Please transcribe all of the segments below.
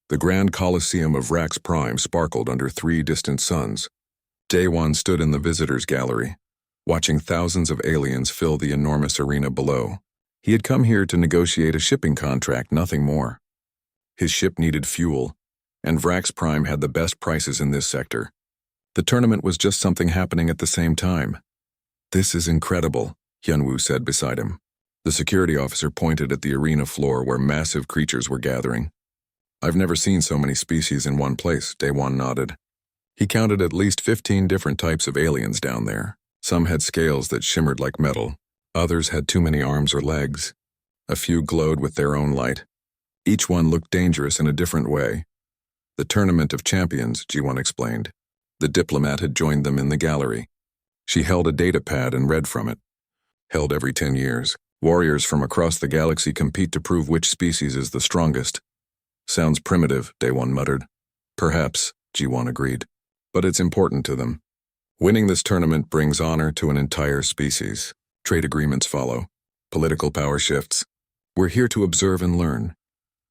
The grand coliseum of Rax Prime sparkled under 3 distant suns. Day-One stood in the visitors' gallery, watching thousands of aliens fill the enormous arena below. He had come here to negotiate a shipping contract, nothing more. His ship needed fuel, and Vrax Prime had the best prices in this sector. The tournament was just something happening at the same time. "This is incredible," Hyunwoo said beside him. The security officer pointed at the arena floor where massive creatures were gathering. "I've never seen so many species in one place," Daewon nodded. He counted at least 15 different types of aliens down there. Some had scales that shimmered like metal. Others had too many arms or legs. A few glowed with their own light. Each one looked dangerous in a different way. The Tournament of Champions, Ji-won explained. The diplomat had joined them in the gallery. She held a data pad and read from it. Held every 10 years. Warriors from across the galaxy compete to prove which species is the strongest. "Sounds primitive," Daewon muttered. "Perhaps," Ji-won agreed. "But it's important to them. Winning this tournament brings honor to an entire species. Trade agreements follow. Political power shifts. We're here to observe and learn."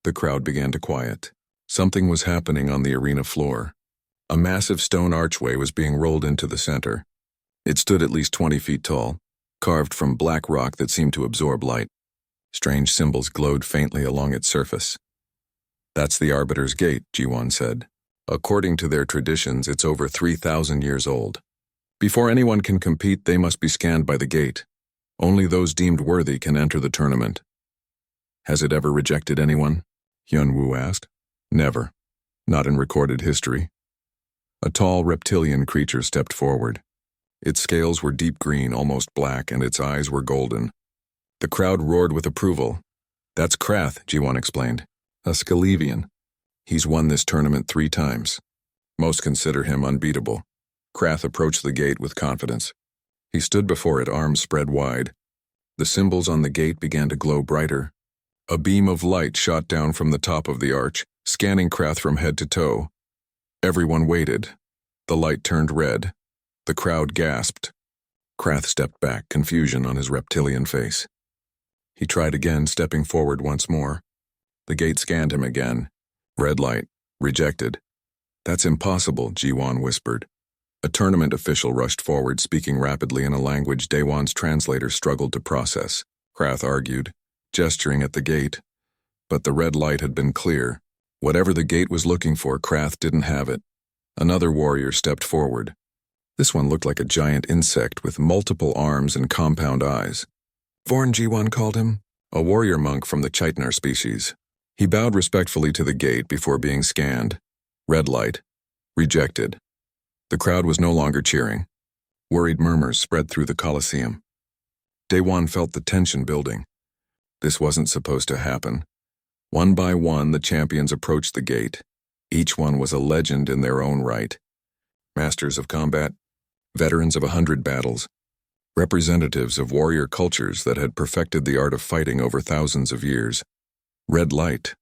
The crowd began to quiet. Something was happening on the arena floor. A massive stone archway was being rolled into the center. It stood at least 20 feet tall, carved from black rock that seemed to absorb light. Strange symbols glowed faintly along its surface. "That's the Arbiter's Gate," Ji-won said. "According to their traditions, it's over 3,000 years old. Before anyone can compete, they must be scanned by the gate. Only those deemed worthy can enter the tournament." "Has it ever rejected anyone?" Hyunwoo asked. "Never. Not in recorded history." A tall reptilian creature stepped forward. Its scales were deep green, almost black, and its eyes were golden. The crowd roared with approval. "That's Krath," Ji-won explained. "A Scalevian. He's won this tournament 3 times. Most consider him unbeatable." Krath approached the gate with confidence. He stood before it, arms spread wide. The symbols on the gate began to glow brighter. A beam of light shot down from the top of the arch, scanning Krath from head to toe. Everyone waited. The light turned red. The crowd gasped. Krath stepped back, confusion on his reptilian face. He tried again, stepping forward once more. The gate scanned him again. Red light. Rejected. "That's impossible," Ji-won whispered. A tournament official rushed forward, speaking rapidly in a language Daewon's translator struggled to process. Krath argued, gesturing at the gate. But the red light had been clear. Whatever the gate was looking for, Krath didn't have it. Another warrior stepped forward. This one looked like a giant insect with multiple arms and compound eyes. Vorn, Ji-won called him, a warrior monk from the Chaitnar species. He bowed respectfully to the gate before being scanned. Red light. Rejected. The crowd was no longer cheering. Worried murmurs spread through the Colosseum. Daewon felt the tension building. This wasn't supposed to happen. One by one, the champions approached the gate. Each one was a legend in their own right. Masters of combat, veterans of 100 battles, representatives of warrior cultures that had perfected the art of fighting over thousands of years. Red light.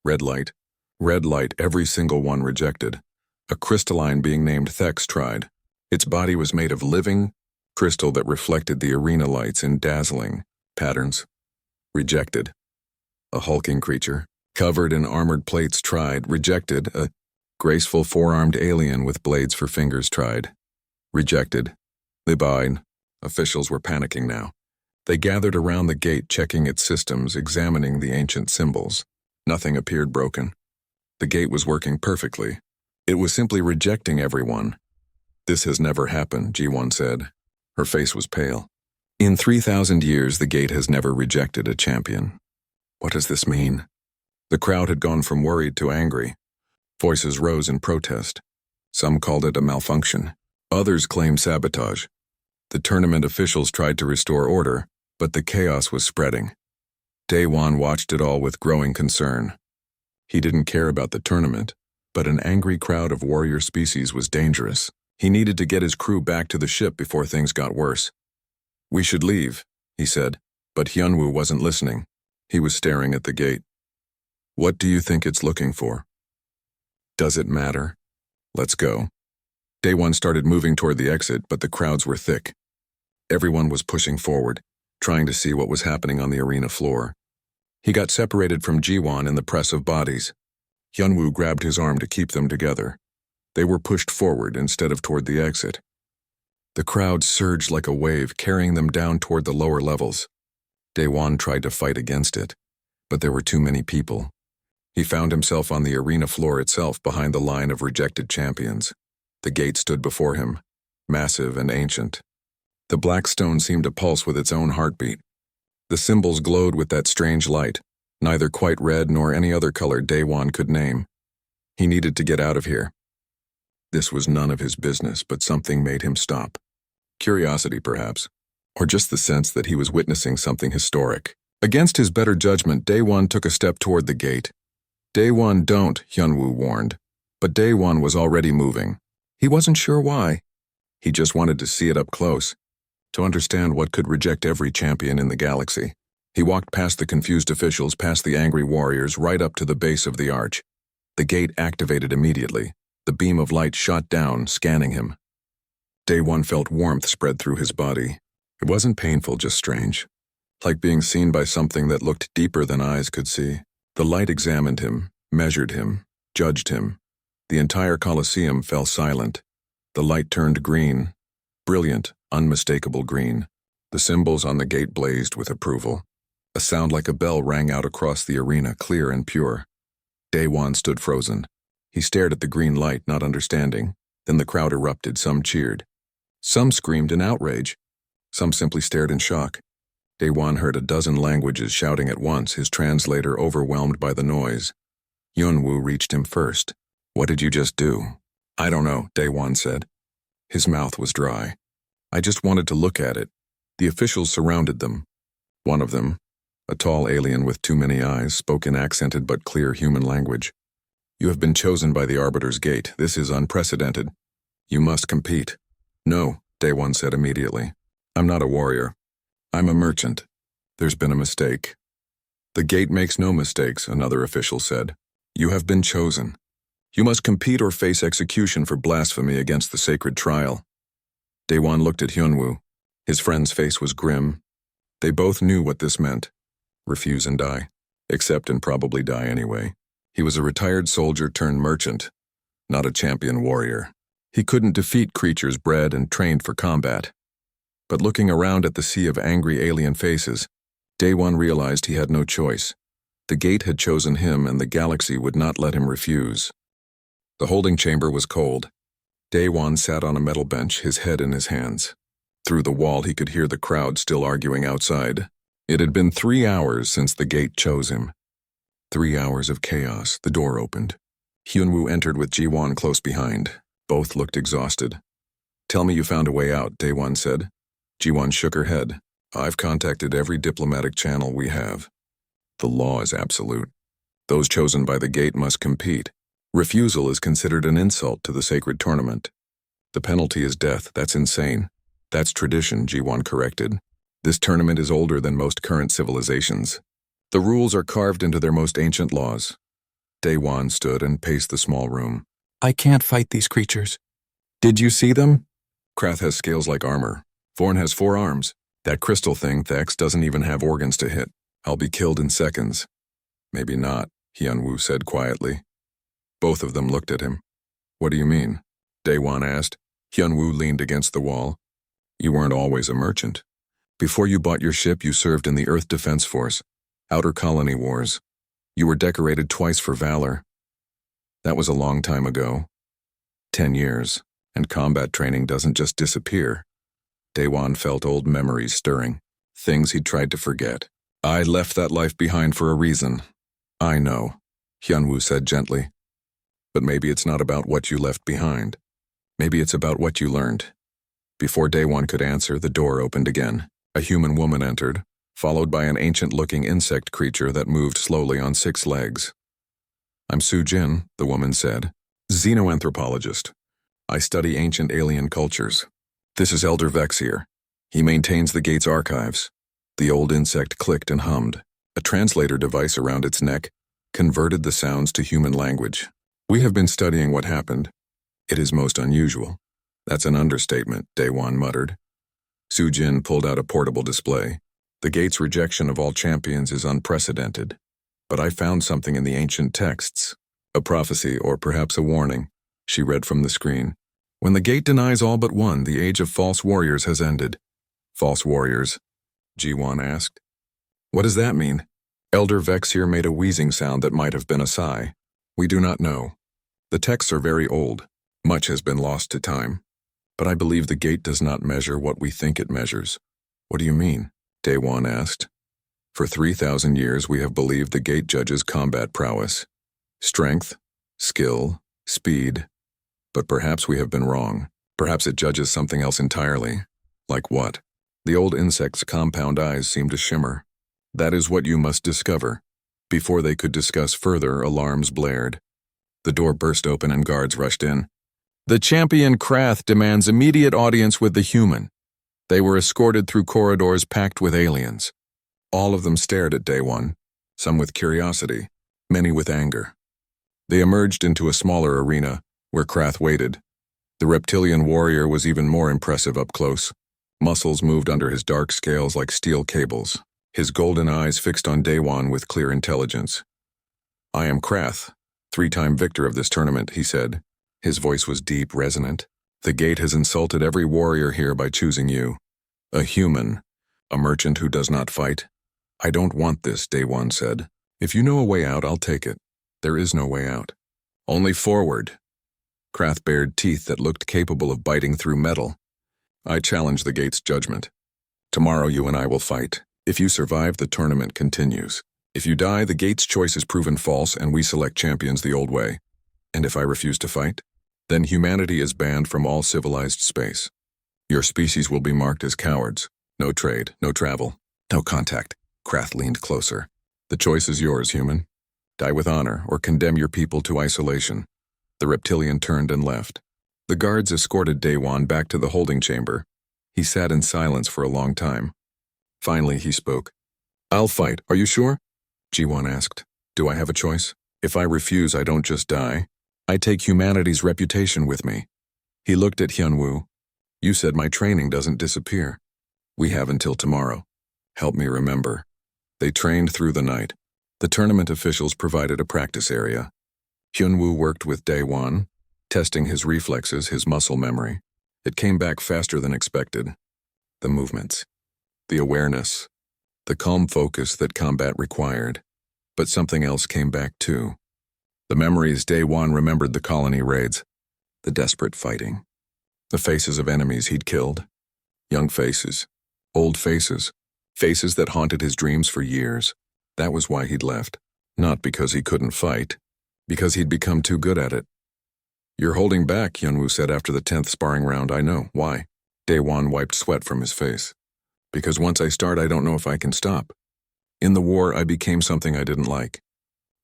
Red light. Red light, every single one rejected. A crystalline being named Thex tried. Its body was made of living crystal that reflected the arena lights in dazzling patterns. Rejected. A hulking creature, covered in armored plates tried. Rejected. A graceful 4-armed alien with blades for fingers tried. Rejected. Libine. Officials were panicking now. They gathered around the gate, checking its systems, examining the ancient symbols. Nothing appeared broken. The gate was working perfectly. It was simply rejecting everyone. "This has never happened," Ji-won said. Her face was pale. "In 3,000 years, the gate has never rejected a champion." "What does this mean?" The crowd had gone from worried to angry. Voices rose in protest. Some called it a malfunction. Others claimed sabotage. The tournament officials tried to restore order, but the chaos was spreading. Daewon watched it all with growing concern. He didn't care about the tournament, but an angry crowd of warrior species was dangerous. He needed to get his crew back to the ship before things got worse. "We should leave," he said, but Hyunwoo wasn't listening. He was staring at the gate. "What do you think it's looking for?" "Does it matter? Let's go." Daewon started moving toward the exit, but the crowds were thick. Everyone was pushing forward, trying to see what was happening on the arena floor. He got separated from Ji-won in the press of bodies. Hyunwoo grabbed his arm to keep them together. They were pushed forward instead of toward the exit. The crowd surged like a wave, carrying them down toward the lower levels. Daewon tried to fight against it, but there were too many people. He found himself on the arena floor itself behind the line of rejected champions. The gate stood before him, massive and ancient. The black stone seemed to pulse with its own heartbeat. The symbols glowed with that strange light, neither quite red nor any other color Daewon could name. He needed to get out of here. This was none of his business, but something made him stop. Curiosity, perhaps, or just the sense that he was witnessing something historic. Against his better judgment, Daewon took a step toward the gate. Daewon, don't, Hyunwoo warned. But Daewon was already moving. He wasn't sure why. He just wanted to see it up close, to understand what could reject every champion in the galaxy. He walked past the confused officials, past the angry warriors, right up to the base of the arch. The gate activated immediately. The beam of light shot down, scanning him. Daewon felt warmth spread through his body. It wasn't painful, just strange. Like being seen by something that looked deeper than eyes could see. The light examined him, measured him, judged him. The entire Colosseum fell silent. The light turned green. Brilliant, unmistakable green. The symbols on the gate blazed with approval. A sound like a bell rang out across the arena, clear and pure. Daewon stood frozen. He stared at the green light, not understanding. Then the crowd erupted, some cheered. Some screamed in outrage. Some simply stared in shock. Daewon heard a dozen languages shouting at once, his translator overwhelmed by the noise. Hyunwoo reached him first. What did you just do? I don't know, Daewon said. His mouth was dry. I just wanted to look at it. The officials surrounded them. One of them, a tall alien with too many eyes, spoke in accented but clear human language. You have been chosen by the Arbiter's Gate. This is unprecedented. You must compete. No, Daewon said immediately. I'm not a warrior. I'm a merchant. There's been a mistake. The gate makes no mistakes, another official said. You have been chosen. You must compete or face execution for blasphemy against the sacred trial. Daewon looked at Hyunwoo. His friend's face was grim. They both knew what this meant. Refuse and die. Accept and probably die anyway. He was a retired soldier turned merchant, not a champion warrior. He couldn't defeat creatures bred and trained for combat. But looking around at the sea of angry alien faces, Daewon realized he had no choice. The gate had chosen him and the galaxy would not let him refuse. The holding chamber was cold. Daewon sat on a metal bench, his head in his hands. Through the wall he could hear the crowd still arguing outside. It had been 3 hours since the gate chose him. 3 hours of chaos. The door opened. Hyunwoo entered with Jiwon close behind. Both looked exhausted. Tell me you found a way out, Daewon said. Jiwon shook her head. I've contacted every diplomatic channel we have. The law is absolute. Those chosen by the gate must compete. Refusal is considered an insult to the sacred tournament. The penalty is death. That's insane. That's tradition, Jiwon corrected. This tournament is older than most current civilizations. The rules are carved into their most ancient laws. Daewon stood and paced the small room. I can't fight these creatures. Did you see them? Krath has scales like armor. Vorn has 4 arms. That crystal thing, Thex, doesn't even have organs to hit. I'll be killed in seconds. Maybe not, Hyunwoo said quietly. Both of them looked at him. What do you mean? Daewon asked. Hyunwoo leaned against the wall. You weren't always a merchant. Before you bought your ship, you served in the Earth Defense Force, Outer Colony Wars. You were decorated twice for valor. That was a long time ago. 10 years, and combat training doesn't just disappear. Daewon felt old memories stirring, things he'd tried to forget. I left that life behind for a reason. I know, Hyunwoo said gently. But maybe it's not about what you left behind. Maybe it's about what you learned. Before Daewon could answer, the door opened again. A human woman entered, followed by an ancient-looking insect creature that moved slowly on 6 legs. I'm Soo-jin, the woman said, xenoanthropologist. I study ancient alien cultures. This is Elder Vexier. He maintains the gate's archives. The old insect clicked and hummed. A translator device around its neck converted the sounds to human language. We have been studying what happened. It is most unusual. That's an understatement, Daewon muttered. Soo-jin pulled out a portable display. The gate's rejection of all champions is unprecedented. But I found something in the ancient texts. A prophecy, or perhaps a warning, she read from the screen. When the gate denies all but one, the age of false warriors has ended. False warriors? Ji-won asked. What does that mean? Elder Vexir made a wheezing sound that might have been a sigh. We do not know. The texts are very old. Much has been lost to time. But I believe the gate does not measure what we think it measures. What do you mean? Daewon asked. For 3,000 years we have believed the gate judges combat prowess. Strength, skill, speed. But perhaps we have been wrong. Perhaps it judges something else entirely. Like what? The old insect's compound eyes seemed to shimmer. That is what you must discover. Before they could discuss further, alarms blared. The door burst open and guards rushed in. The champion Krath demands immediate audience with the human. They were escorted through corridors packed with aliens. All of them stared at Daewon, some with curiosity, many with anger. They emerged into a smaller arena, where Krath waited. The reptilian warrior was even more impressive up close. Muscles moved under his dark scales like steel cables, his golden eyes fixed on Daewon with clear intelligence. I am Krath, 3-time victor of this tournament, he said. His voice was deep, resonant. The gate has insulted every warrior here by choosing you. A human, a merchant who does not fight. I don't want this, Daewon said. If you know a way out, I'll take it. There is no way out. Only forward. Krath bared teeth that looked capable of biting through metal. I challenge the gate's judgment. Tomorrow you and I will fight. If you survive, the tournament continues. If you die, the gate's choice is proven false and we select champions the old way. And if I refuse to fight, then humanity is banned from all civilized space. Your species will be marked as cowards. No trade, no travel, no contact. Krath leaned closer. The choice is yours, human. Die with honor or condemn your people to isolation. The reptilian turned and left. The guards escorted Daewon back to the holding chamber. He sat in silence for a long time. Finally, he spoke. I'll fight, are you sure? Ji-won asked. Do I have a choice? If I refuse, I don't just die. I take humanity's reputation with me. He looked at Hyunwoo. You said my training doesn't disappear. We have until tomorrow. Help me remember. They trained through the night. The tournament officials provided a practice area. Hyunwoo worked with Daewon, testing his reflexes, his muscle memory. It came back faster than expected. The movements, the awareness, the calm focus that combat required. But something else came back too. The memories. Daewon remembered the colony raids, the desperate fighting, the faces of enemies he'd killed. Young faces, old faces, faces that haunted his dreams for years. That was why he'd left. Not because he couldn't fight, because he'd become too good at it. You're holding back, Hyunwoo said after the 10th sparring round. I know. Why? Daewon wiped sweat from his face. Because once I start, I don't know if I can stop. In the war, I became something I didn't like.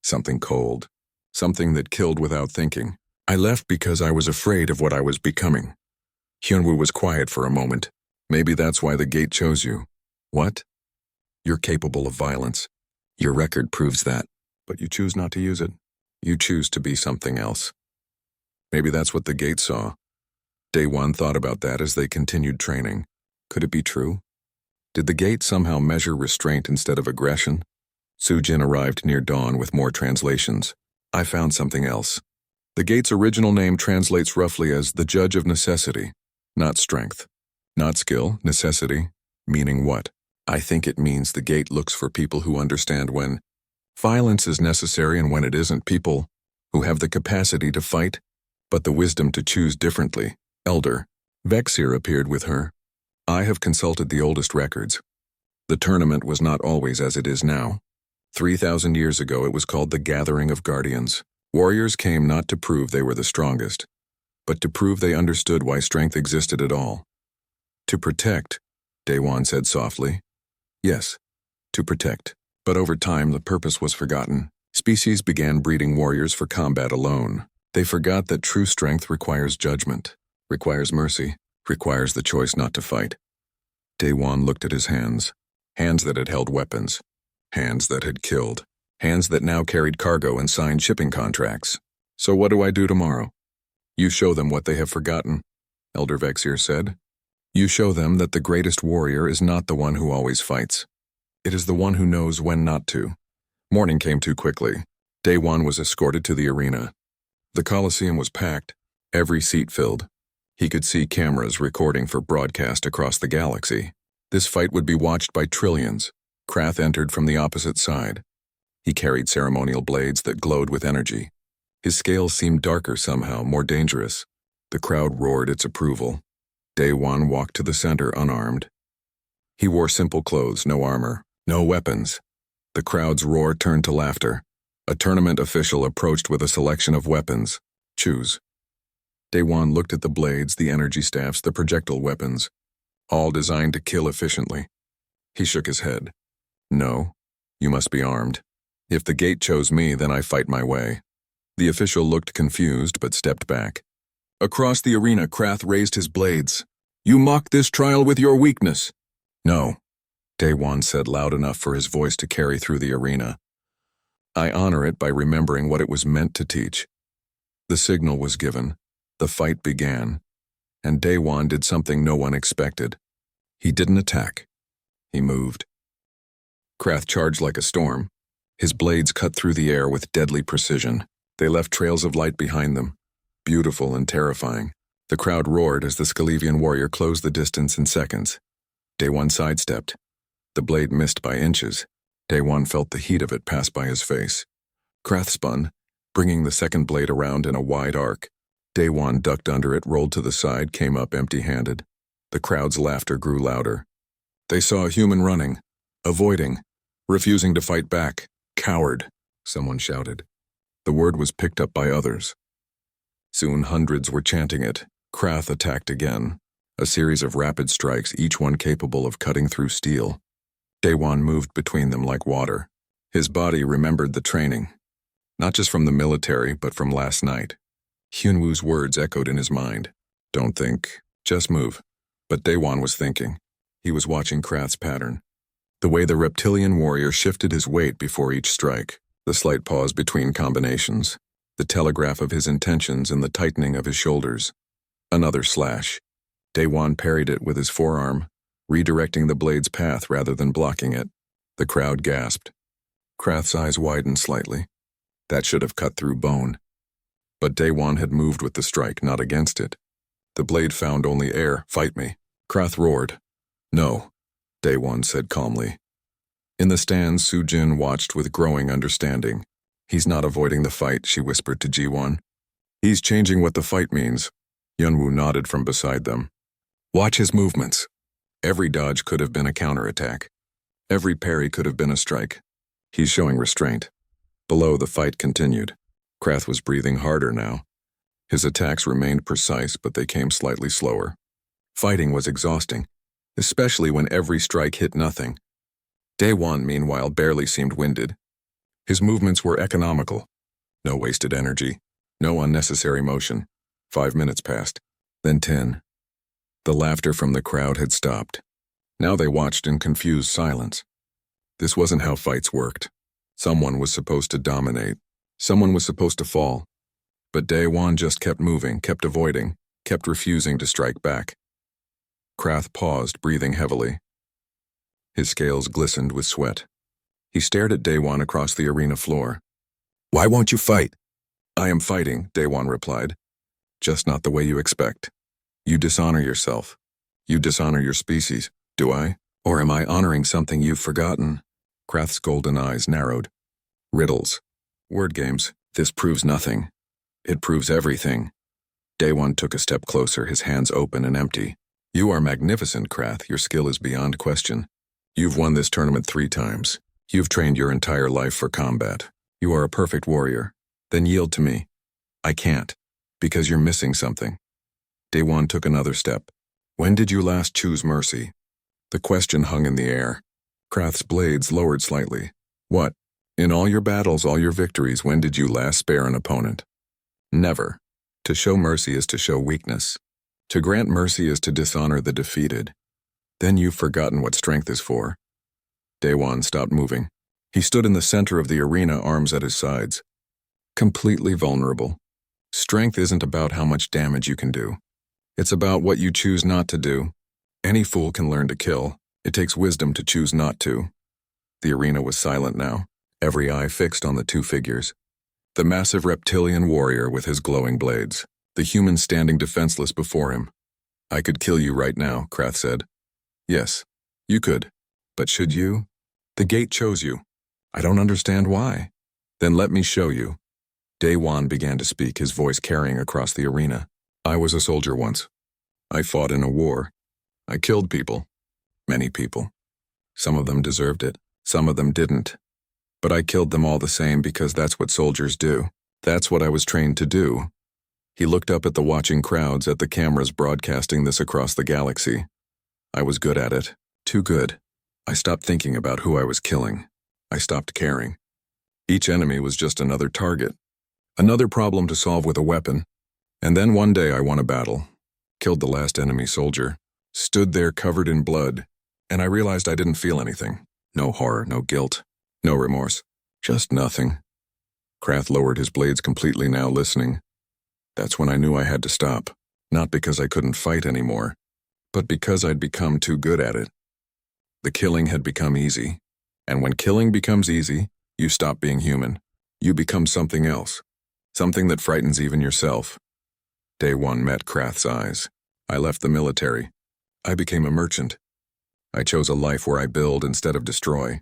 Something cold. Something that killed without thinking. I left because I was afraid of what I was becoming. Hyunwoo was quiet for a moment. Maybe that's why the gate chose you. What? You're capable of violence. Your record proves that. But you choose not to use it. You choose to be something else. Maybe that's what the gate saw. Daewon thought about that as they continued training. Could it be true? Did the gate somehow measure restraint instead of aggression? Sujin arrived near dawn with more translations. I found something else. The gate's original name translates roughly as the judge of necessity, not strength. Not skill, necessity. Meaning what? I think it means the gate looks for people who understand when violence is necessary and when it isn't, people who have the capacity to fight, but the wisdom to choose differently. Elder Vexir appeared with her. I have consulted the oldest records. The tournament was not always as it is now. 3,000 years ago it was called the Gathering of Guardians. Warriors came not to prove they were the strongest, but to prove they understood why strength existed at all. To protect, Daewon said softly. Yes, to protect. But over time the purpose was forgotten. Species began breeding warriors for combat alone. They forgot that true strength requires judgment, requires mercy, requires the choice not to fight. Daewon looked at his hands. Hands that had held weapons. Hands that had killed. Hands that now carried cargo and signed shipping contracts. So what do I do tomorrow? You show them what they have forgotten, Elder Vexir said. You show them that the greatest warrior is not the one who always fights. It is the one who knows when not to. Morning came too quickly. Day one was escorted to the arena. The Coliseum was packed, every seat filled. He could see cameras recording for broadcast across the galaxy. This fight would be watched by trillions. Krath entered from the opposite side. He carried ceremonial blades that glowed with energy. His scales seemed darker somehow, more dangerous. The crowd roared its approval. Day one walked to the center unarmed. He wore simple clothes, no armor, no weapons. The crowd's roar turned to laughter. A tournament official approached with a selection of weapons. Choose. Day one looked at the blades, the energy staffs, the projectile weapons, all designed to kill efficiently. He shook his head. No, you must be armed. If the gate chose me, then I fight my way. The official looked confused but stepped back. Across the arena, Krath raised his blades. You mock this trial with your weakness. No, Day one said loud enough for his voice to carry through the arena. I honor it by remembering what it was meant to teach. The signal was given. The fight began. And Day one did something no one expected. He didn't attack. He moved. Krath charged like a storm. His blades cut through the air with deadly precision. They left trails of light behind them, beautiful and terrifying. The crowd roared as the Scalevian warrior closed the distance in seconds. Day one sidestepped. The blade missed by inches. Day one felt the heat of it pass by his face. Krath spun, bringing the second blade around in a wide arc. Day one ducked under it, rolled to the side, came up empty-handed. The crowd's laughter grew louder. They saw a human running, avoiding, refusing to fight back. Coward, someone shouted. The word was picked up by others. Soon hundreds were chanting it. Krath attacked again, a series of rapid strikes, each one capable of cutting through steel. Day one moved between them like water. His body remembered the training, not just from the military, but from last night. Hyunwoo's words echoed in his mind. Don't think, just move. But Day one was thinking. He was watching Krath's pattern. The way the reptilian warrior shifted his weight before each strike, the slight pause between combinations, the telegraph of his intentions and the tightening of his shoulders. Another slash. Day one parried it with his forearm, redirecting the blade's path rather than blocking it. The crowd gasped. Krath's eyes widened slightly. That should have cut through bone. But Day one had moved with the strike, not against it. The blade found only air. Fight me. Krath roared. No, Day one said calmly. In the stands, Su-jin watched with growing understanding. He's not avoiding the fight, she whispered to Ji-won. He's changing what the fight means. Hyunwoo nodded from beside them. Watch his movements. Every dodge could have been a counterattack. Every parry could have been a strike. He's showing restraint. Below, the fight continued. Krath was breathing harder now. His attacks remained precise, but they came slightly slower. Fighting was exhausting, especially when every strike hit nothing. Day one, meanwhile, barely seemed winded. His movements were economical. No wasted energy, no unnecessary motion. 5 minutes passed, then 10. The laughter from the crowd had stopped. Now they watched in confused silence. This wasn't how fights worked. Someone was supposed to dominate. Someone was supposed to fall. But Day one just kept moving, kept avoiding, kept refusing to strike back. Krath paused, breathing heavily. His scales glistened with sweat. He stared at Day one across the arena floor. Why won't you fight? I am fighting, Day one replied. Just not the way you expect. You dishonor yourself. You dishonor your species. Do I? Or am I honoring something you've forgotten? Krath's golden eyes narrowed. Riddles. Word games. This proves nothing. It proves everything. Day one took a step closer, his hands open and empty. You are magnificent, Krath. Your skill is beyond question. You've won this tournament 3 times. You've trained your entire life for combat. You are a perfect warrior. Then yield to me. I can't, because you're missing something. Day one took another step. When did you last choose mercy? The question hung in the air. Krath's blades lowered slightly. What? In all your battles, all your victories, when did you last spare an opponent? Never. To show mercy is to show weakness. To grant mercy is to dishonor the defeated. Then you've forgotten what strength is for. Day one stopped moving. He stood in the center of the arena, arms at his sides. Completely vulnerable. Strength isn't about how much damage you can do. It's about what you choose not to do. Any fool can learn to kill. It takes wisdom to choose not to. The arena was silent now, every eye fixed on the 2 figures. The massive reptilian warrior with his glowing blades, the human standing defenseless before him. "I could kill you right now," Krath said. "Yes, you could. But should you? The gate chose you. I don't understand why." "Then let me show you." Daewon began to speak, his voice carrying across the arena. "I was a soldier once. I fought in a war. I killed people. Many people. Some of them deserved it. Some of them didn't. But I killed them all the same because that's what soldiers do. That's what I was trained to do." He looked up at the watching crowds, at the cameras broadcasting this across the galaxy. "I was good at it. Too good. I stopped thinking about who I was killing. I stopped caring. Each enemy was just another target. Another problem to solve with a weapon. And then one day I won a battle. Killed the last enemy soldier. Stood there covered in blood. And I realized I didn't feel anything. No horror, no guilt, no remorse. Just nothing." Krath lowered his blades completely, now listening. "That's when I knew I had to stop. Not because I couldn't fight anymore, but because I'd become too good at it. The killing had become easy. And when killing becomes easy, you stop being human. You become something else. Something that frightens even yourself." Daewon met Krath's eyes. "I left the military. I became a merchant. I chose a life where I build instead of destroy.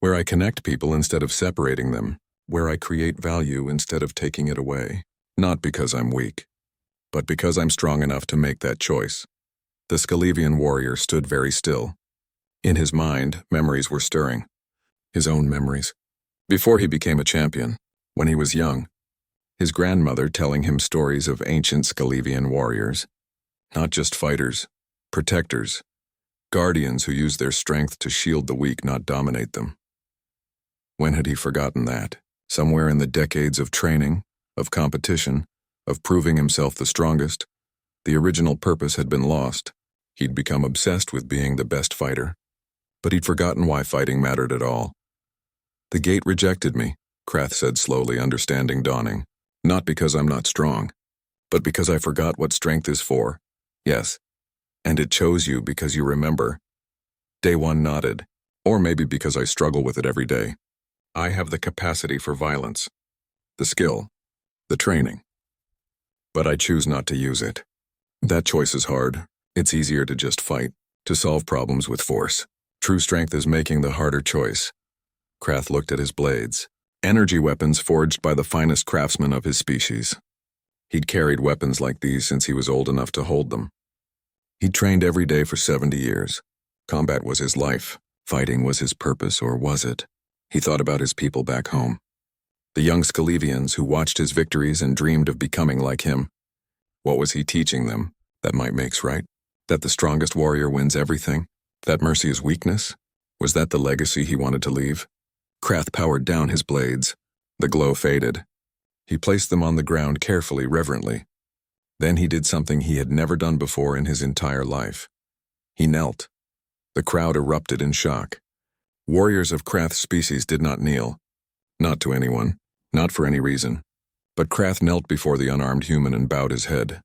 Where I connect people instead of separating them. Where I create value instead of taking it away. Not because I'm weak, but because I'm strong enough to make that choice." The Scalivian warrior stood very still. In his mind, memories were stirring. His own memories. Before he became a champion, when he was young, his grandmother telling him stories of ancient Scalivian warriors. Not just fighters, protectors, guardians who used their strength to shield the weak, not dominate them. When had he forgotten that? Somewhere in the decades of training, of competition, of proving himself the strongest, the original purpose had been lost. He'd become obsessed with being the best fighter. But he'd forgotten why fighting mattered at all. "The gate rejected me," Krath said slowly, understanding dawning. "Not because I'm not strong, but because I forgot what strength is for. Yes. And it chose you because you remember." Daewon nodded. "Or maybe because I struggle with it every day. I have the capacity for violence. The skill. The training. But I choose not to use it. That choice is hard. It's easier to just fight, to solve problems with force. True strength is making the harder choice." Krath looked at his blades. Energy weapons forged by the finest craftsmen of his species. He'd carried weapons like these since he was old enough to hold them. He'd trained every day for 70 years. Combat was his life. Fighting was his purpose, or was it? He thought about his people back home. The young Scalivians who watched his victories and dreamed of becoming like him. What was he teaching them? That might makes right? That the strongest warrior wins everything? That mercy is weakness? Was that the legacy he wanted to leave? Krath powered down his blades. The glow faded. He placed them on the ground carefully, reverently. Then he did something he had never done before in his entire life. He knelt. The crowd erupted in shock. Warriors of Krath's species did not kneel. Not to anyone, not for any reason. But Krath knelt before the unarmed human and bowed his head.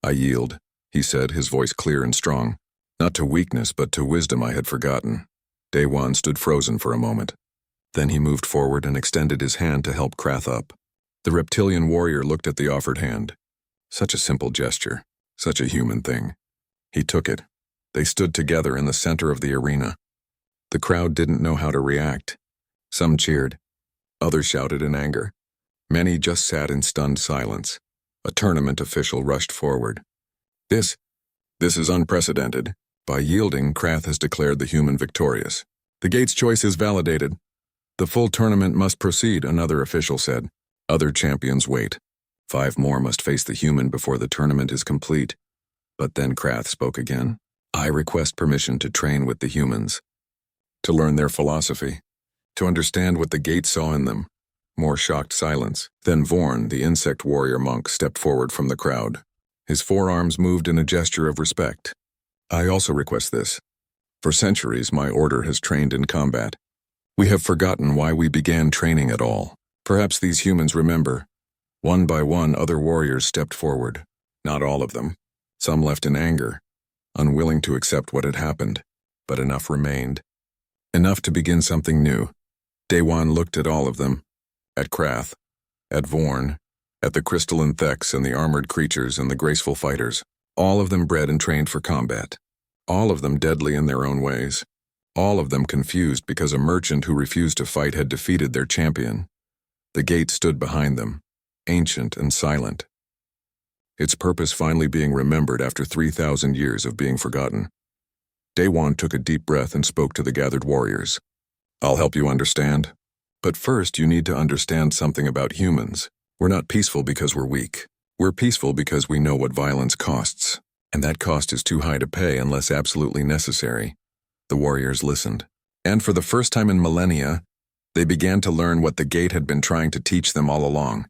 "I yield," he said, his voice clear and strong. "Not to weakness, but to wisdom I had forgotten." Daewon stood frozen for a moment. Then he moved forward and extended his hand to help Krath up. The reptilian warrior looked at the offered hand. Such a simple gesture, such a human thing. He took it. They stood together in the center of the arena. The crowd didn't know how to react. Some cheered. Others shouted in anger. Many just sat in stunned silence. A tournament official rushed forward. This is unprecedented. By yielding, Krath has declared the human victorious. The gate's choice is validated. The full tournament must proceed, another official said. Other champions wait. 5 more must face the human before the tournament is complete. But then Krath spoke again. "I request permission to train with the humans. To learn their philosophy. To understand what the gate saw in them." More shocked silence. Then Vorn, the insect warrior monk, stepped forward from the crowd. His forearms moved in a gesture of respect. "I also request this. For centuries, my order has trained in combat. We have forgotten why we began training at all. Perhaps these humans remember. One by one, other warriors stepped forward. Not all of them. Some left in anger, unwilling to accept what had happened, but enough remained. Enough to begin something new." Daewon looked at all of them. At Krath. at Vorn, at the crystalline theks and the armored creatures and the graceful fighters, all of them bred and trained for combat. All of them deadly in their own ways. All of them confused because a merchant who refused to fight had defeated their champion. The gate stood behind them, ancient and silent. Its purpose finally being remembered after 3,000 years of being forgotten. Daewon took a deep breath and spoke to the gathered warriors. I'll help you understand. But first you need to understand something about humans. We're not peaceful because we're weak. We're peaceful because we know what violence costs. And that cost is too high to pay unless absolutely necessary. The warriors listened. And for the first time in millennia, they began to learn what the gate had been trying to teach them all along.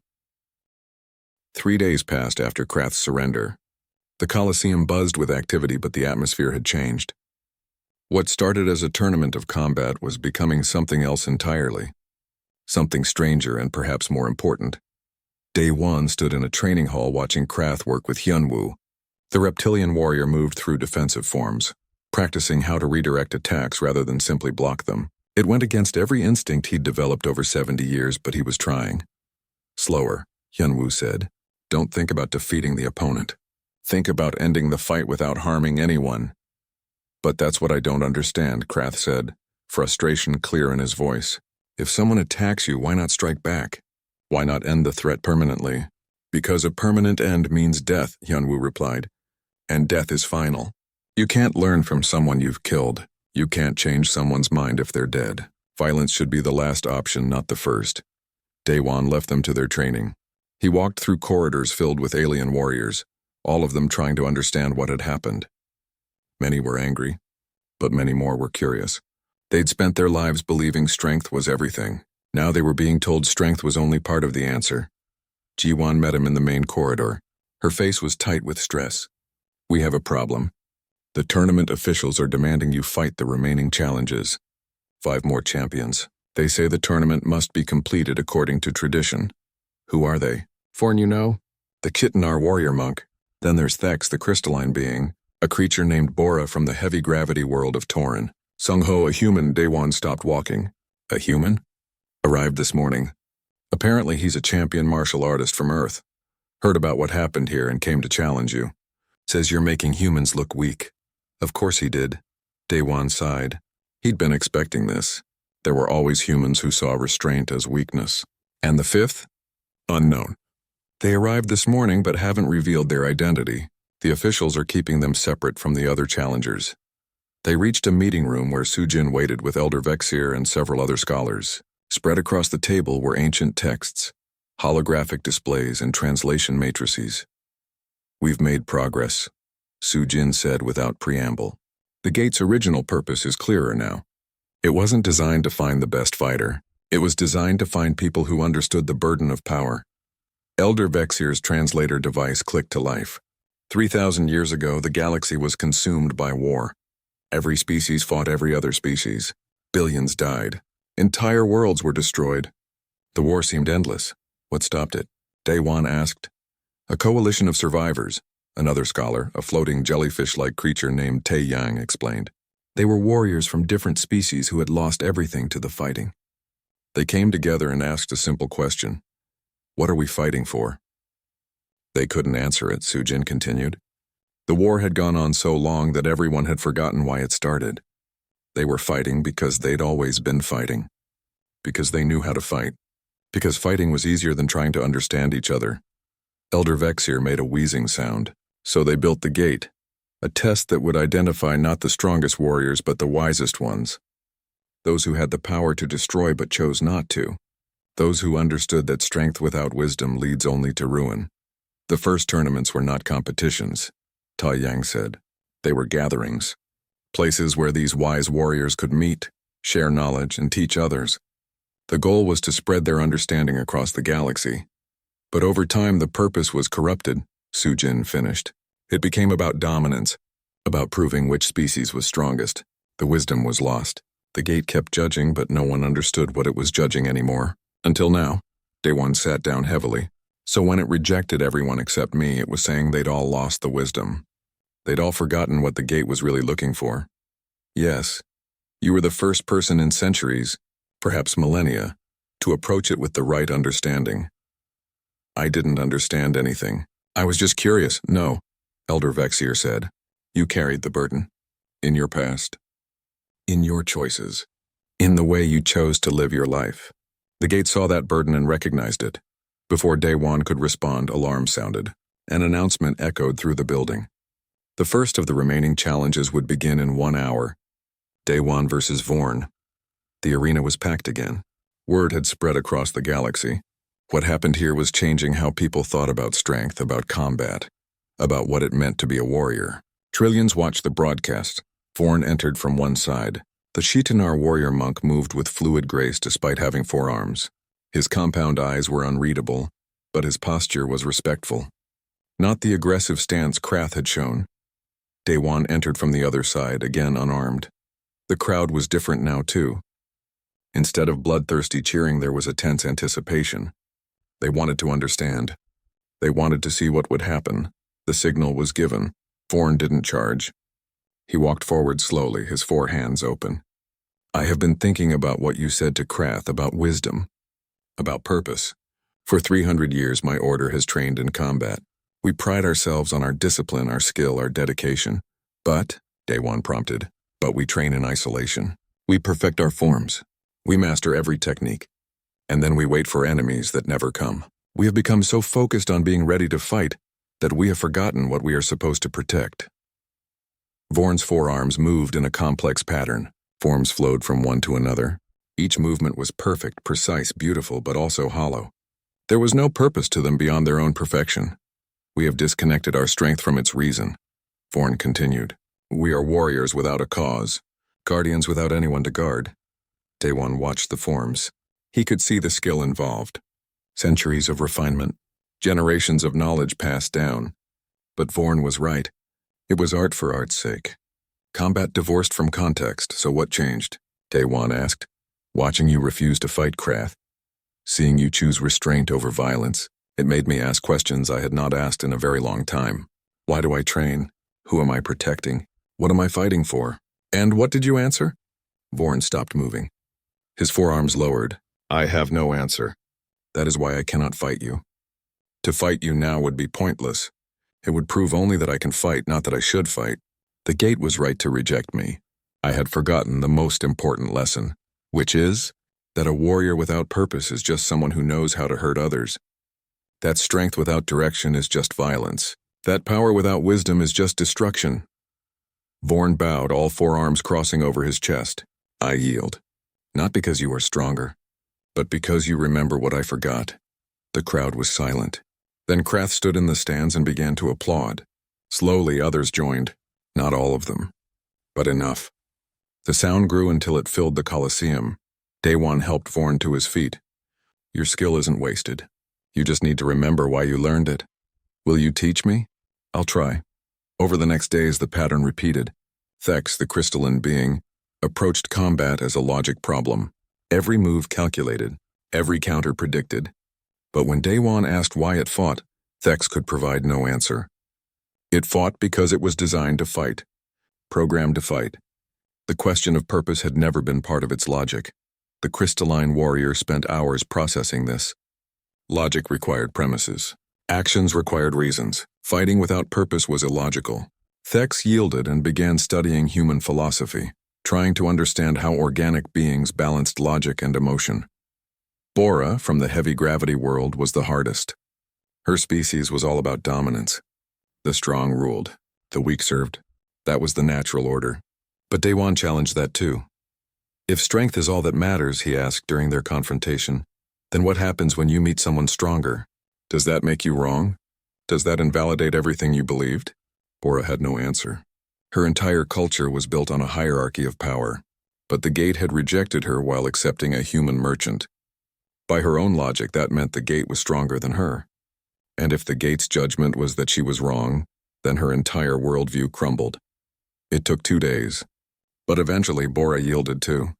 3 days passed after Krath's surrender. The Colosseum buzzed with activity, but the atmosphere had changed. What started as a tournament of combat was becoming something else entirely. Something stranger and perhaps more important. Daewon stood in a training hall watching Krath work with Hyunwoo. The reptilian warrior moved through defensive forms, practicing how to redirect attacks rather than simply block them. It went against every instinct he'd developed over 70 years, but he was trying. Slower, Hyunwoo said. Don't think about defeating the opponent. Think about ending the fight without harming anyone. But that's what I don't understand, Krath said, frustration clear in his voice. If someone attacks you, why not strike back? Why not end the threat permanently? Because a permanent end means death, Hyunwoo replied. And death is final. You can't learn from someone you've killed. You can't change someone's mind if they're dead. Violence should be the last option, not the first. Daewon left them to their training. He walked through corridors filled with alien warriors, all of them trying to understand what had happened. Many were angry, but many more were curious. They'd spent their lives believing strength was everything. Now they were being told strength was only part of the answer. Jiwon met him in the main corridor. Her face was tight with stress. We have a problem. The tournament officials are demanding you fight the remaining challenges. 5 more champions. They say the tournament must be completed according to tradition. Who are they? Forn, you know? The Kittinar warrior monk. Then there's Thex, the crystalline being, a creature named Bora from the heavy gravity world of Torin. Sungho, a human. Daewon stopped walking. A human? Arrived this morning. Apparently he's a champion martial artist from Earth. Heard about what happened here and came to challenge you. Says you're making humans look weak. Of course he did. Daewon sighed. He'd been expecting this. There were always humans who saw restraint as weakness. And the 5th? Unknown. They arrived this morning but haven't revealed their identity. The officials are keeping them separate from the other challengers. They reached a meeting room where Sujin waited with Elder Vexir and several other scholars. Spread across the table were ancient texts, holographic displays, and translation matrices. We've made progress, Sujin said without preamble. The gate's original purpose is clearer now. It wasn't designed to find the best fighter. It was designed to find people who understood the burden of power. Elder Vexir's translator device clicked to life. 3,000 years ago, the galaxy was consumed by war. Every species fought every other species. Billions died. Entire worlds were destroyed. The war seemed endless. What stopped it? Daewon asked. A coalition of survivors. Another scholar, a floating jellyfish-like creature named Tae Yang, explained. They were warriors from different species who had lost everything to the fighting. They came together and asked a simple question. What are we fighting for? They couldn't answer it, Sujin continued. The war had gone on so long that everyone had forgotten why it started. They were fighting because they'd always been fighting. Because they knew how to fight. Because fighting was easier than trying to understand each other. Elder Vexir made a wheezing sound. So they built the gate, a test that would identify not the strongest warriors but the wisest ones. Those who had the power to destroy but chose not to. Those who understood that strength without wisdom leads only to ruin. The first tournaments were not competitions, Ta Yang said. They were gatherings. Places where these wise warriors could meet, share knowledge, and teach others. The goal was to spread their understanding across the galaxy. But over time the purpose was corrupted, Sujin finished. It became about dominance, about proving which species was strongest. The wisdom was lost. The gate kept judging, but no one understood what it was judging anymore. Until now. Daewon sat down heavily. So when it rejected everyone except me, it was saying they'd all lost the wisdom. They'd all forgotten what the gate was really looking for. Yes, you were the first person in centuries, perhaps millennia, to approach it with the right understanding. I didn't understand anything. I was just curious. No, Elder Vexier said. You carried the burden. In your past. In your choices. In the way you chose to live your life. The gate saw that burden and recognized it. Before Daewon could respond, alarm sounded. An announcement echoed through the building. The first of the remaining challenges would begin in 1 hour. Daewon versus Vorn. The arena was packed again. Word had spread across the galaxy. What happened here was changing how people thought about strength, about combat, about what it meant to be a warrior. Trillions watched the broadcast. Vorn entered from one side. The Shitanar warrior monk moved with fluid grace despite having 4 arms. His compound eyes were unreadable, but his posture was respectful. Not the aggressive stance Krath had shown. Daewon entered from the other side, again unarmed. The crowd was different now, too. Instead of bloodthirsty cheering, there was a tense anticipation. They wanted to understand. They wanted to see what would happen. The signal was given. Vorn didn't charge. He walked forward slowly, his 4 hands open. I have been thinking about what you said to Krath about wisdom, about purpose. For 300 years, my order has trained in combat. We pride ourselves on our discipline, our skill, our dedication. But, Daewon prompted, but we train in isolation. We perfect our forms. We master every technique. And then we wait for enemies that never come. We have become so focused on being ready to fight that we have forgotten what we are supposed to protect. Vorn's 4 arms moved in a complex pattern. Forms flowed from one to another. Each movement was perfect, precise, beautiful, but also hollow. There was no purpose to them beyond their own perfection. We have disconnected our strength from its reason. Vorn continued. We are warriors without a cause, guardians without anyone to guard. Daewon watched the forms. He could see the skill involved. Centuries of refinement, generations of knowledge passed down. But Vorn was right. It was art for art's sake. Combat divorced from context, so what changed? Daewon asked. Watching you refuse to fight Krath. Seeing you choose restraint over violence. It made me ask questions I had not asked in a very long time. Why do I train? Who am I protecting? What am I fighting for? And what did you answer? Vorn stopped moving. His forearms lowered. I have no answer. That is why I cannot fight you. To fight you now would be pointless. It would prove only that I can fight, not that I should fight. The gate was right to reject me. I had forgotten the most important lesson, which is that a warrior without purpose is just someone who knows how to hurt others. That strength without direction is just violence. That power without wisdom is just destruction. Vorn bowed, all 4 arms crossing over his chest. I yield. Not because you are stronger, but because you remember what I forgot. The crowd was silent. Then Krath stood in the stands and began to applaud. Slowly, others joined. Not all of them, but enough. The sound grew until it filled the Colosseum. Daewon helped Vorn to his feet. Your skill isn't wasted. You just need to remember why you learned it. Will you teach me? I'll try. Over the next days, the pattern repeated. Thex, the crystalline being, approached combat as a logic problem. Every move calculated, every counter predicted. But when Daewon asked why it fought, Thex could provide no answer. It fought because it was designed to fight, programmed to fight. The question of purpose had never been part of its logic. The crystalline warrior spent hours processing this. Logic required premises. Actions required reasons. Fighting without purpose was illogical. Thex yielded and began studying human philosophy, trying to understand how organic beings balanced logic and emotion. Bora, from the heavy gravity world, was the hardest. Her species was all about dominance. The strong ruled, the weak served. That was the natural order. But Daewon challenged that too. If strength is all that matters, he asked during their confrontation, then what happens when you meet someone stronger? Does that make you wrong? Does that invalidate everything you believed? Bora had no answer. Her entire culture was built on a hierarchy of power, but the gate had rejected her while accepting a human merchant. By her own logic, that meant the gate was stronger than her. And if the gate's judgment was that she was wrong, then her entire worldview crumbled. It took 2 days. But eventually Bora yielded too.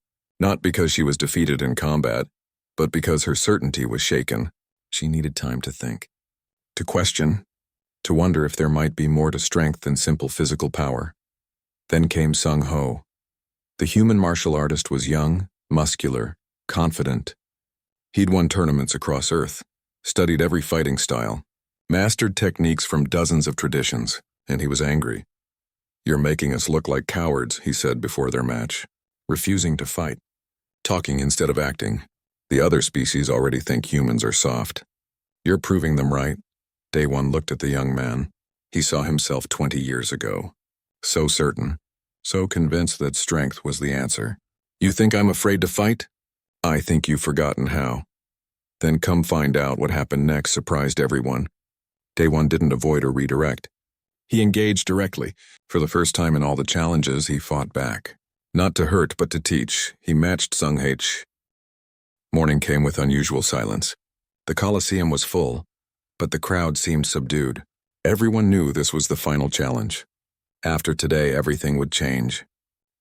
Not because she was defeated in combat, but because her certainty was shaken. She needed time to think, to question, to wonder if there might be more to strength than simple physical power. Then came Sung Ho. The human martial artist was young, muscular, confident. He'd won tournaments across Earth. studied every fighting style, mastered techniques from dozens of traditions, and he was angry. "You're making us look like cowards," he said before their match, refusing to fight, talking instead of acting. "The other species already think humans are soft. You're proving them right." Day One looked at the young man. He saw himself 20 years ago. So certain, so convinced that strength was the answer. "You think I'm afraid to fight? I think you've forgotten how." Then come find out what happened next surprised everyone. Day One didn't avoid or redirect. He engaged directly. For the first time in all the challenges, he fought back. Not to hurt, but to teach. He matched Sung H. Morning came with unusual silence. The Colosseum was full, but the crowd seemed subdued. Everyone knew this was the final challenge. After today, everything would change.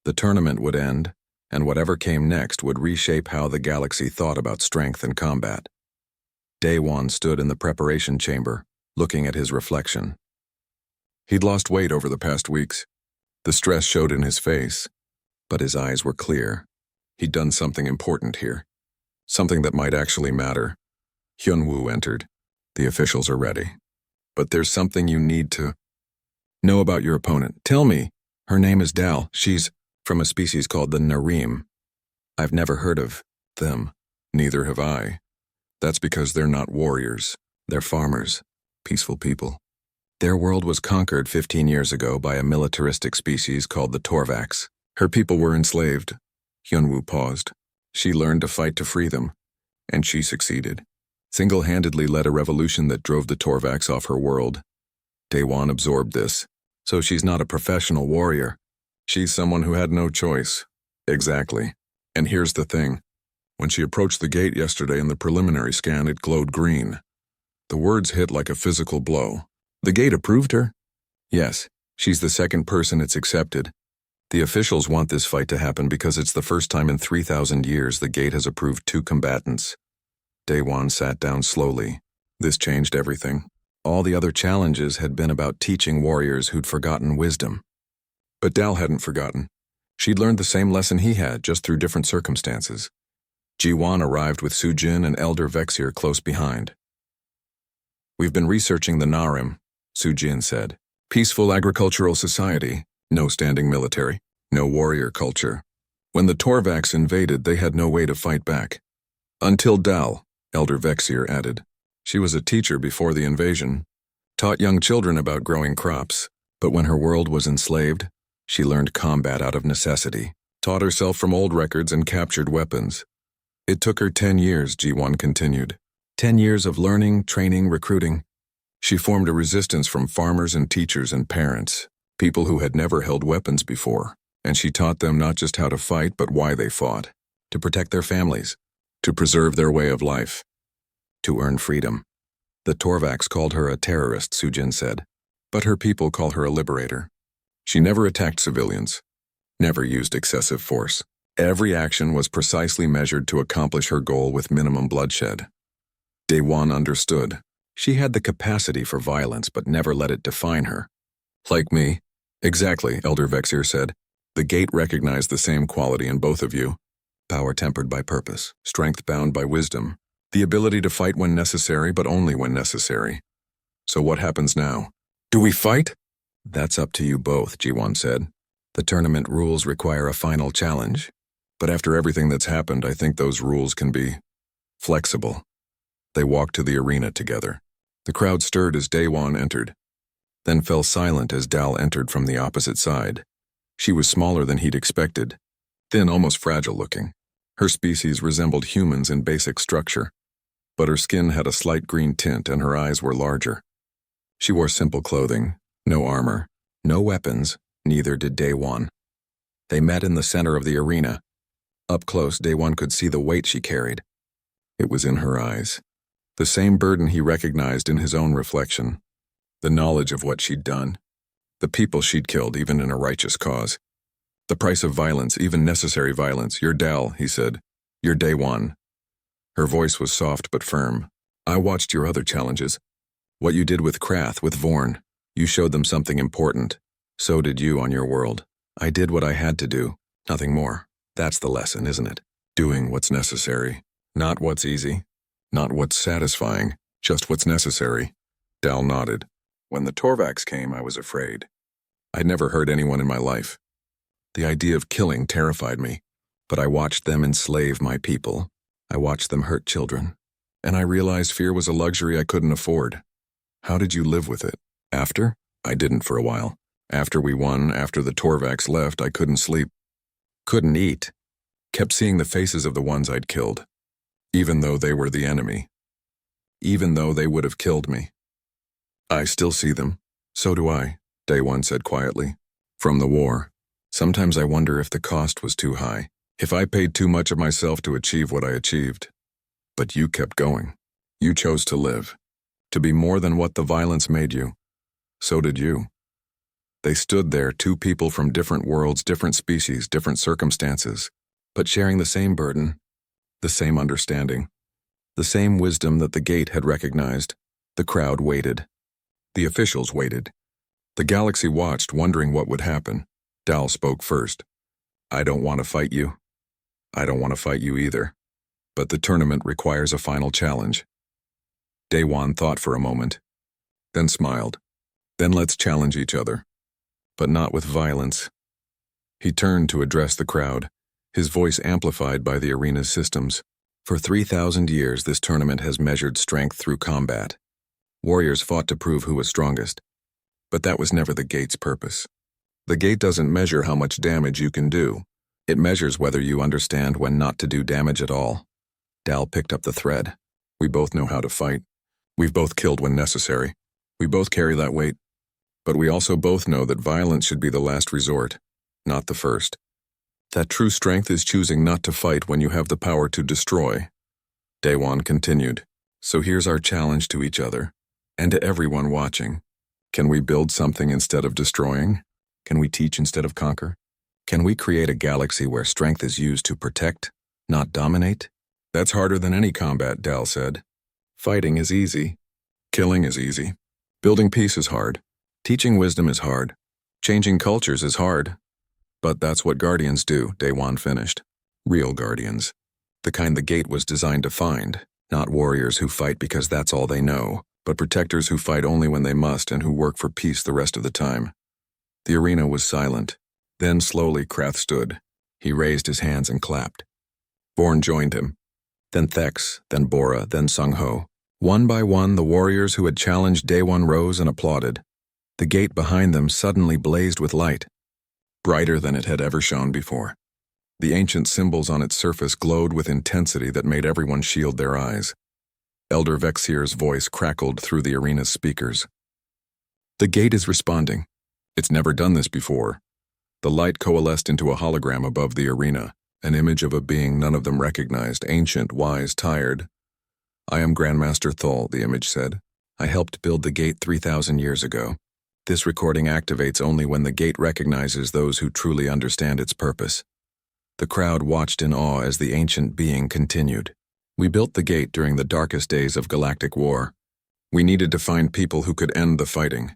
The tournament would end, and whatever came next would reshape how the galaxy thought about strength and combat. Day One stood in the preparation chamber, looking at his reflection. He'd lost weight over the past weeks. The stress showed in his face, but his eyes were clear. He'd done something important here, something that might actually matter. Hyunwoo entered. "The officials are ready. But there's something you need to know about your opponent. Tell me." "Her name is Dal. She's from a species called the Narim. I've never heard of them." "Neither have I. That's because they're not warriors. They're farmers, peaceful people. Their world was conquered 15 years ago by a militaristic species called the Torvax. Her people were enslaved." Hyunwoo paused. "She learned to fight to free them, and she succeeded. Single-handedly led a revolution that drove the Torvax off her world." Daewon absorbed this. "So she's not a professional warrior. She's someone who had no choice." "Exactly. And here's the thing. When she approached the gate yesterday in the preliminary scan, it glowed green." The words hit like a physical blow. "The gate approved her?" "Yes. She's the second person it's accepted. The officials want this fight to happen because it's the first time in 3,000 years the gate has approved 2 combatants." Daewon sat down slowly. This changed everything. All the other challenges had been about teaching warriors who'd forgotten wisdom. But Dal hadn't forgotten. She'd learned the same lesson he had, just through different circumstances. Ji-won arrived with Sujin and Elder Vexir close behind. "We've been researching the Narim," Sujin said. "Peaceful agricultural society, no standing military, no warrior culture. When the Torvax invaded, they had no way to fight back. Until Dal," Elder Vexir added. "She was a teacher before the invasion, taught young children about growing crops, but when her world was enslaved, she learned combat out of necessity, taught herself from old records and captured weapons. It took her 10 years, Ji-won continued. 10 years of learning, training, recruiting. She formed a resistance from farmers and teachers and parents, people who had never held weapons before, and she taught them not just how to fight but why they fought, to protect their families, to preserve their way of life, to earn freedom. The Torvax called her a terrorist," Sujin said, "but her people call her a liberator. She never attacked civilians, never used excessive force. Every action was precisely measured to accomplish her goal with minimum bloodshed." Daewon understood. She had the capacity for violence but never let it define her. "Like me." "Exactly," Elder Vexir said. "The gate recognized the same quality in both of you. Power tempered by purpose, strength bound by wisdom, the ability to fight when necessary but only when necessary. So what happens now?" "Do we fight?" "That's up to you both," Ji-won said. "The tournament rules require a final challenge. But after everything that's happened, I think those rules can be flexible." They walked to the arena together. The crowd stirred as Daewon entered, then fell silent as Dal entered from the opposite side. She was smaller than he'd expected, thin, almost fragile-looking. Her species resembled humans in basic structure, but her skin had a slight green tint and her eyes were larger. She wore simple clothing, no armor, no weapons, neither did Daewon. They met in the center of the arena. Up close, Daewon could see the weight she carried. It was in her eyes. The same burden he recognized in his own reflection. The knowledge of what she'd done. The people she'd killed, even in a righteous cause. The price of violence, even necessary violence. "You're Dal," he said. "You're Daewon." Her voice was soft but firm. "I watched your other challenges. What you did with Krath, with Vorn. You showed them something important. So did you on your world. I did what I had to do, nothing more. That's the lesson, isn't it? Doing what's necessary, not what's easy, not what's satisfying, Just what's necessary. Dal nodded. When the Torvax came, I was afraid. I'd never hurt anyone in my life. The idea of killing terrified me, but I watched them enslave my people. I watched them hurt children. And I realized fear was a luxury I couldn't afford. How did you live with it? After? I didn't for a while. After we won, after the Torvax left, I couldn't sleep. Couldn't eat. Kept seeing the faces of the ones I'd killed. Even though they were the enemy. Even though they would have killed me. I still see them. So do I, Day One said quietly. From the war. Sometimes I wonder if the cost was too high. If I paid too much of myself to achieve what I achieved. But you kept going. You chose to live. To be more than what the violence made you. So did you. They stood there, two people from different worlds, different species, different circumstances, but sharing the same burden, the same understanding, the same wisdom that the gate had recognized. The crowd waited. The officials waited. The galaxy watched, wondering what would happen. Dal spoke first. I don't want to fight you. I don't want to fight you either. But the tournament requires a final challenge. Day One thought for a moment, then smiled. Then let's challenge each other. But not with violence. He turned to address the crowd, his voice amplified by the arena's systems. For 3,000 years, this tournament has measured strength through combat. Warriors fought to prove who was strongest. But that was never the gate's purpose. The gate doesn't measure how much damage you can do. It measures whether you understand when not to do damage at all. Dal picked up the thread. We both know how to fight. We've both killed when necessary. We both carry that weight. But we also both know that violence should be the last resort, not the first. That true strength is choosing not to fight when you have the power to destroy. Day One continued. So here's our challenge to each other, and to everyone watching. Can we build something instead of destroying? Can we teach instead of conquer? Can we create a galaxy where strength is used to protect, not dominate? That's harder than any combat, Dal said. Fighting is easy. Killing is easy. Building peace is hard. Teaching wisdom is hard. Changing cultures is hard. But that's what guardians do, Day One finished. Real guardians. The kind the gate was designed to find. Not warriors who fight because that's all they know, but protectors who fight only when they must and who work for peace the rest of the time. The arena was silent. Then slowly Krath stood. He raised his hands and clapped. Vorn joined him. Then Thex, then Bora, then Sung-Ho. One by one, the warriors who had challenged Day One rose and applauded. The gate behind them suddenly blazed with light, brighter than it had ever shone before. The ancient symbols on its surface glowed with intensity that made everyone shield their eyes. Elder Vexir's voice crackled through the arena's speakers. The gate is responding. It's never done this before. The light coalesced into a hologram above the arena, an image of a being none of them recognized, ancient, wise, tired. I am Grandmaster Thol, the image said. I helped build the gate 3,000 years ago. This recording activates only when the gate recognizes those who truly understand its purpose. The crowd watched in awe as the ancient being continued. We built the gate during the darkest days of galactic war. We needed to find people who could end the fighting.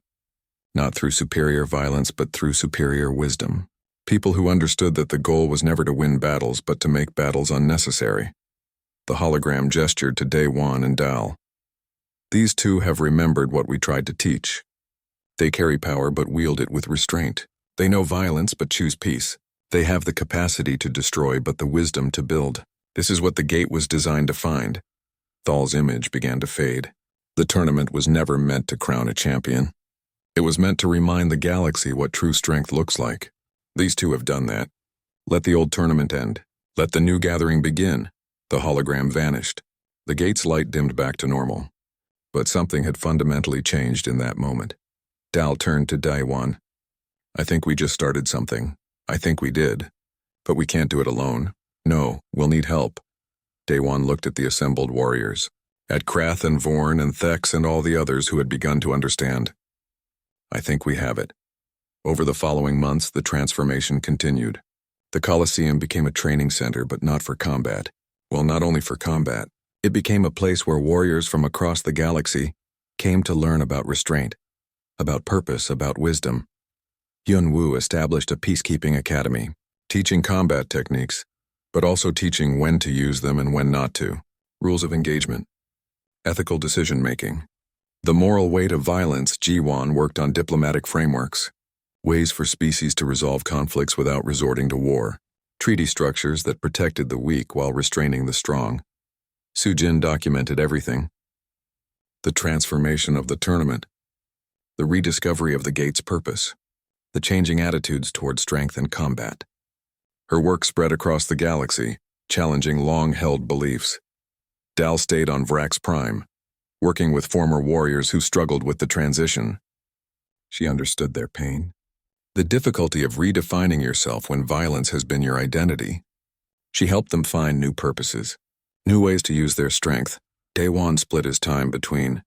Not through superior violence, but through superior wisdom. People who understood that the goal was never to win battles, but to make battles unnecessary. The hologram gestured to Day One and Dal. These two have remembered what we tried to teach. They carry power but wield it with restraint. They know violence but choose peace. They have the capacity to destroy but the wisdom to build. This is what the gate was designed to find. Thal's image began to fade. The tournament was never meant to crown a champion. It was meant to remind the galaxy what true strength looks like. These two have done that. Let the old tournament end. Let the new gathering begin. The hologram vanished. The gate's light dimmed back to normal. But something had fundamentally changed in that moment. Dal turned to Day One. I think we just started something. I think we did. But we can't do it alone. No, we'll need help. Day One looked at the assembled warriors. At Krath and Vorn and Thex and all the others who had begun to understand. I think we have it. Over the following months, the transformation continued. The Colosseum became a training center, but not for combat. Well, not only for combat. It became a place where warriors from across the galaxy came to learn about restraint, about purpose, about wisdom. Yun Wu established a peacekeeping academy, teaching combat techniques, but also teaching when to use them and when not to. Rules of engagement. ethical decision-making. The moral weight of violence, Jiwan worked on diplomatic frameworks, ways for species to resolve conflicts without resorting to war, treaty structures that protected the weak while restraining the strong. Sujin documented everything. The transformation of the tournament, the rediscovery of the gate's purpose, the changing attitudes toward strength and combat. Her work spread across the galaxy, challenging long-held beliefs. Dal stayed on Vrax Prime, working with former warriors who struggled with the transition. She understood their pain, the difficulty of redefining yourself when violence has been your identity. She helped them find new purposes, new ways to use their strength. Daewon split his time between